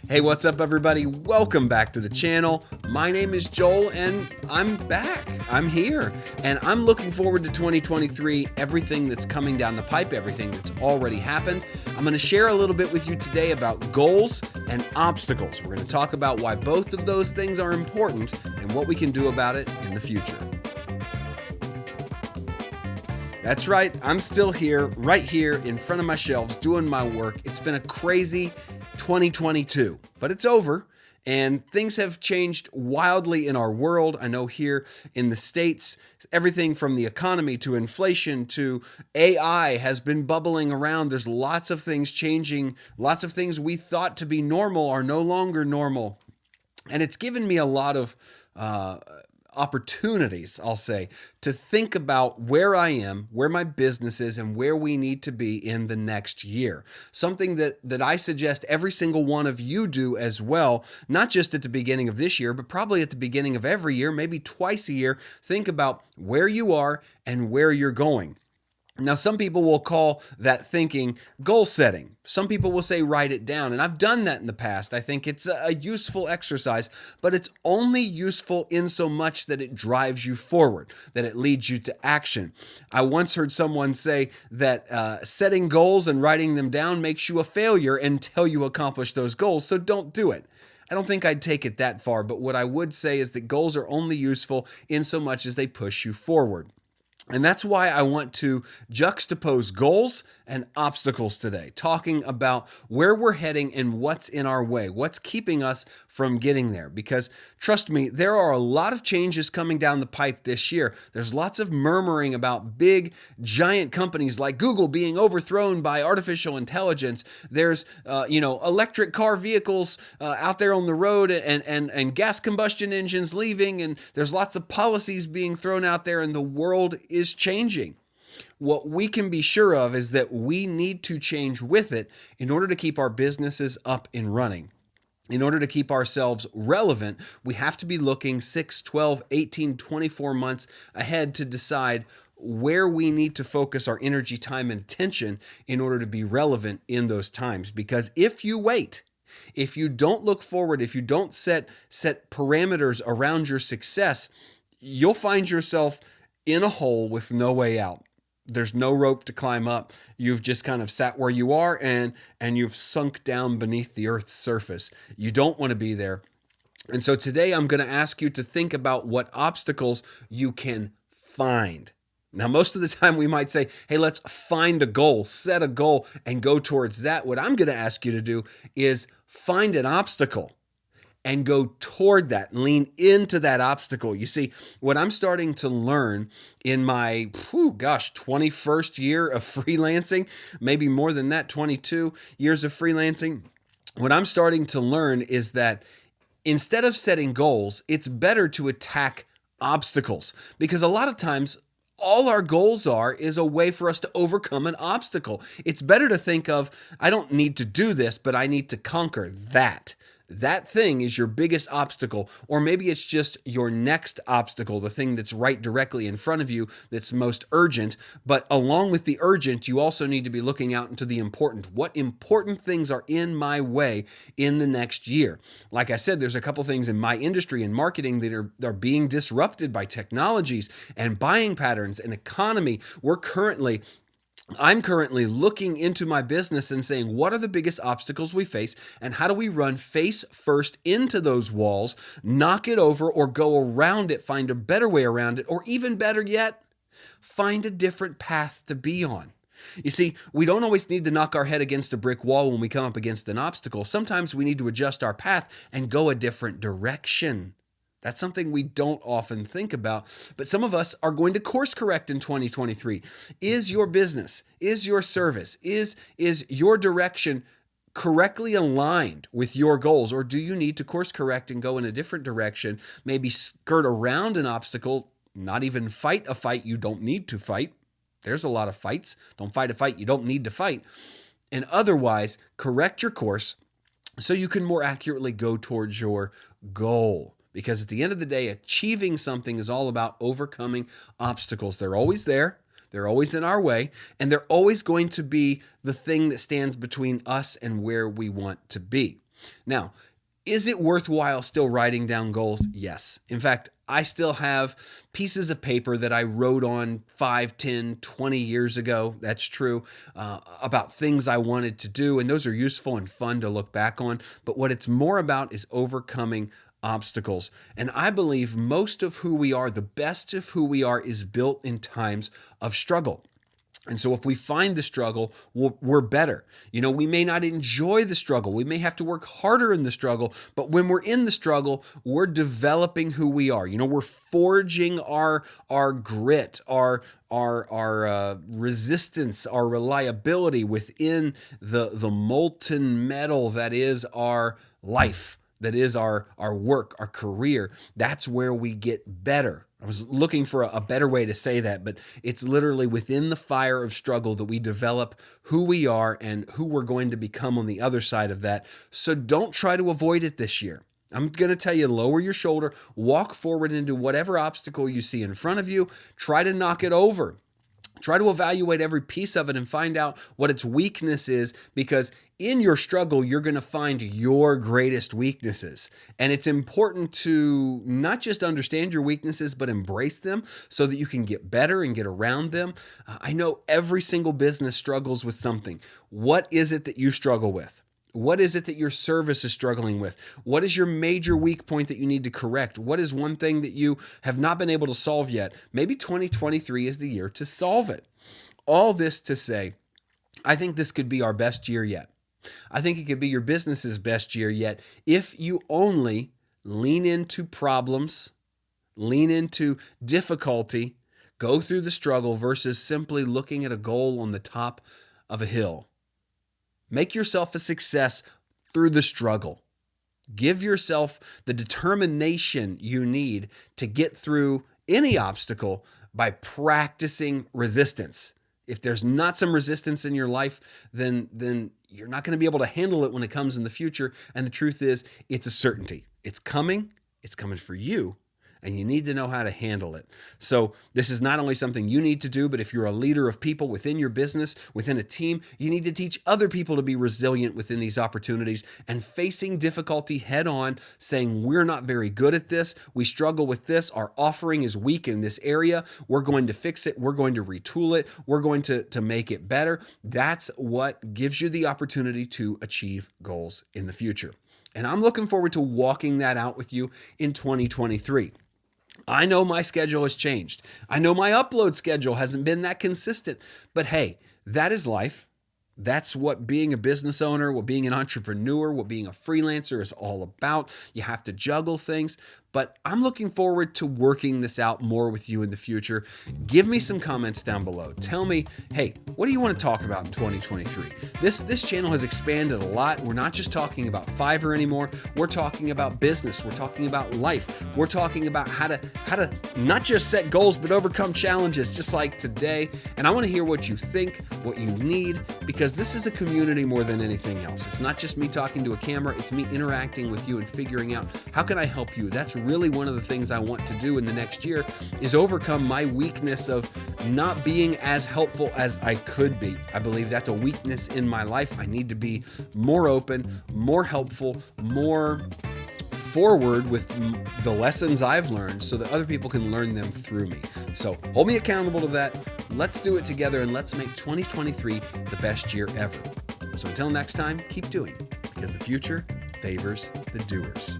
Hey, what's up, everybody? Welcome back to the channel. My name is Joel, and I'm back. I'm here, and I'm looking forward to 2023, everything that's coming down the pipe, everything that's already happened. I'm going to share a little bit with you today about goals and obstacles. We're going to talk about why both of those things are important and what we can do about it in the future. That's right, I'm still here, right here in front of my shelves, doing my work. It's been a crazy 2022, but it's over, and things have changed wildly in our world. I know here in the States, everything from the economy to inflation to AI has been bubbling around. There's lots of things changing. Lots of things we thought to be normal are no longer normal. And it's given me a lot of opportunities, I'll say, to think about where I am, where my business is, and where we need to be in the next year. Something that I suggest every single one of you do as well, not just at the beginning of this year, but probably at the beginning of every year, maybe twice a year. Think about where you are and where you're going. Now, some people will call that thinking goal setting. Some people will say write it down, and I've done that in the past. I think it's a useful exercise, but it's only useful in so much that it drives you forward, that it leads you to action. I once heard someone say that setting goals and writing them down makes you a failure until you accomplish those goals, so don't do it. I don't think I'd take it that far, but what I would say is that goals are only useful in so much as they push you forward. And that's why I want to juxtapose goals and obstacles today, talking about where we're heading and what's in our way, what's keeping us from getting there. Because trust me, there are a lot of changes coming down the pipe this year. There's lots of murmuring about big, giant companies like Google being overthrown by artificial intelligence. There's, electric car vehicles out there on the road and gas combustion engines leaving. And there's lots of policies being thrown out there, and the world is changing. What we can be sure of is that we need to change with it in order to keep our businesses up and running. In order to keep ourselves relevant, we have to be looking 6, 12, 18, 24 months ahead to decide where we need to focus our energy, time, and attention in order to be relevant in those times. Because if you wait, if you don't look forward, if you don't set parameters around your success, you'll find yourself in a hole with no way out. There's no rope to climb up. You've just kind of sat where you are and you've sunk down beneath the earth's surface. You don't want to be there. And so today I'm going to ask you to think about what obstacles you can find. Now, most of the time we might say, hey, let's find a goal, set a goal, and go towards that. What I'm going to ask you to do is find an obstacle and go toward that, lean into that obstacle. You see, what I'm starting to learn in my, 21st year of freelancing, maybe more than that, 22 years of freelancing, what I'm starting to learn is that instead of setting goals, it's better to attack obstacles. Because a lot of times, all our goals is a way for us to overcome an obstacle. It's better to think of, I don't need to do this, but I need to conquer that. That thing is your biggest obstacle, or maybe it's just your next obstacle, the thing that's right directly in front of you that's most urgent. But along with the urgent, you also need to be looking out into the important. What important things are in my way in the next year? Like I said, there's a couple things in my industry and marketing that are being disrupted by technologies and buying patterns and economy. I'm currently looking into my business and saying, what are the biggest obstacles we face, and how do we run face first into those walls, knock it over, or go around it, find a better way around it, or even better yet, find a different path to be on. You see, we don't always need to knock our head against a brick wall when we come up against an obstacle. Sometimes we need to adjust our path and go a different direction. That's something we don't often think about, but some of us are going to course correct in 2023. Is your business, is your service, is your direction correctly aligned with your goals, or do you need to course correct and go in a different direction, maybe skirt around an obstacle, not even fight a fight you don't need to fight? There's a lot of fights. Don't fight a fight you don't need to fight. And otherwise, correct your course so you can more accurately go towards your goal. Because at the end of the day, achieving something is all about overcoming obstacles. They're always there. They're always in our way. And they're always going to be the thing that stands between us and where we want to be. Now, is it worthwhile still writing down goals? Yes. In fact, I still have pieces of paper that I wrote on 5, 10, 20 years ago. That's true, about things I wanted to do. And those are useful and fun to look back on. But what it's more about is overcoming obstacles. And I believe most of who we are, the best of who we are, is built in times of struggle. And so if we find the struggle, we're better. We may not enjoy the struggle. We may have to work harder in the struggle, but when we're in the struggle, we're developing who we are. We're forging our grit, our resistance, our reliability within the molten metal that is our life, that is our work, our career. That's where we get better. I was looking for a better way to say that, but it's literally within the fire of struggle that we develop who we are and who we're going to become on the other side of that. So don't try to avoid it this year. I'm going to tell you, lower your shoulder, walk forward into whatever obstacle you see in front of you, try to knock it over. Try to evaluate every piece of it and find out what its weakness is, because in your struggle, you're going to find your greatest weaknesses. And it's important to not just understand your weaknesses, but embrace them so that you can get better and get around them. I know every single business struggles with something. What is it that you struggle with? What is it that your service is struggling with? What is your major weak point that you need to correct? What is one thing that you have not been able to solve yet? Maybe 2023 is the year to solve it. All this to say, I think this could be our best year yet. I think it could be your business's best year yet if you only lean into problems, lean into difficulty, go through the struggle versus simply looking at a goal on the top of a hill. Make yourself a success through the struggle. Give yourself the determination you need to get through any obstacle by practicing resistance. If there's not some resistance in your life, then you're not going to be able to handle it when it comes in the future. And the truth is, it's a certainty. It's coming for you. And you need to know how to handle it. So this is not only something you need to do, but if you're a leader of people within your business, within a team, you need to teach other people to be resilient within these opportunities and facing difficulty head on, saying, we're not very good at this. We struggle with this. Our offering is weak in this area. We're going to fix it. We're going to retool it. We're going to make it better. That's what gives you the opportunity to achieve goals in the future. And I'm looking forward to walking that out with you in 2023. I know my schedule has changed. I know my upload schedule hasn't been that consistent, but hey, that is life. That's what being a business owner, what being an entrepreneur, what being a freelancer is all about. You have to juggle things, but I'm looking forward to working this out more with you in the future. Give me some comments down below. Tell me, hey, what do you want to talk about in 2023? This channel has expanded a lot. We're not just talking about Fiverr anymore. We're talking about business. We're talking about life. We're talking about how to not just set goals, but overcome challenges just like today. And I want to hear what you think, what you need, because this is a community more than anything else. It's not just me talking to a camera. It's me interacting with you and figuring out how can I help you. That's really one of the things I want to do in the next year is overcome my weakness of not being as helpful as I could be. I believe that's a weakness in my life. I need to be more open, more helpful, more forward with the lessons I've learned so that other people can learn them through me. So hold me accountable to that. Let's do it together and let's make 2023 the best year ever. So until next time, keep doing, because the future favors the doers.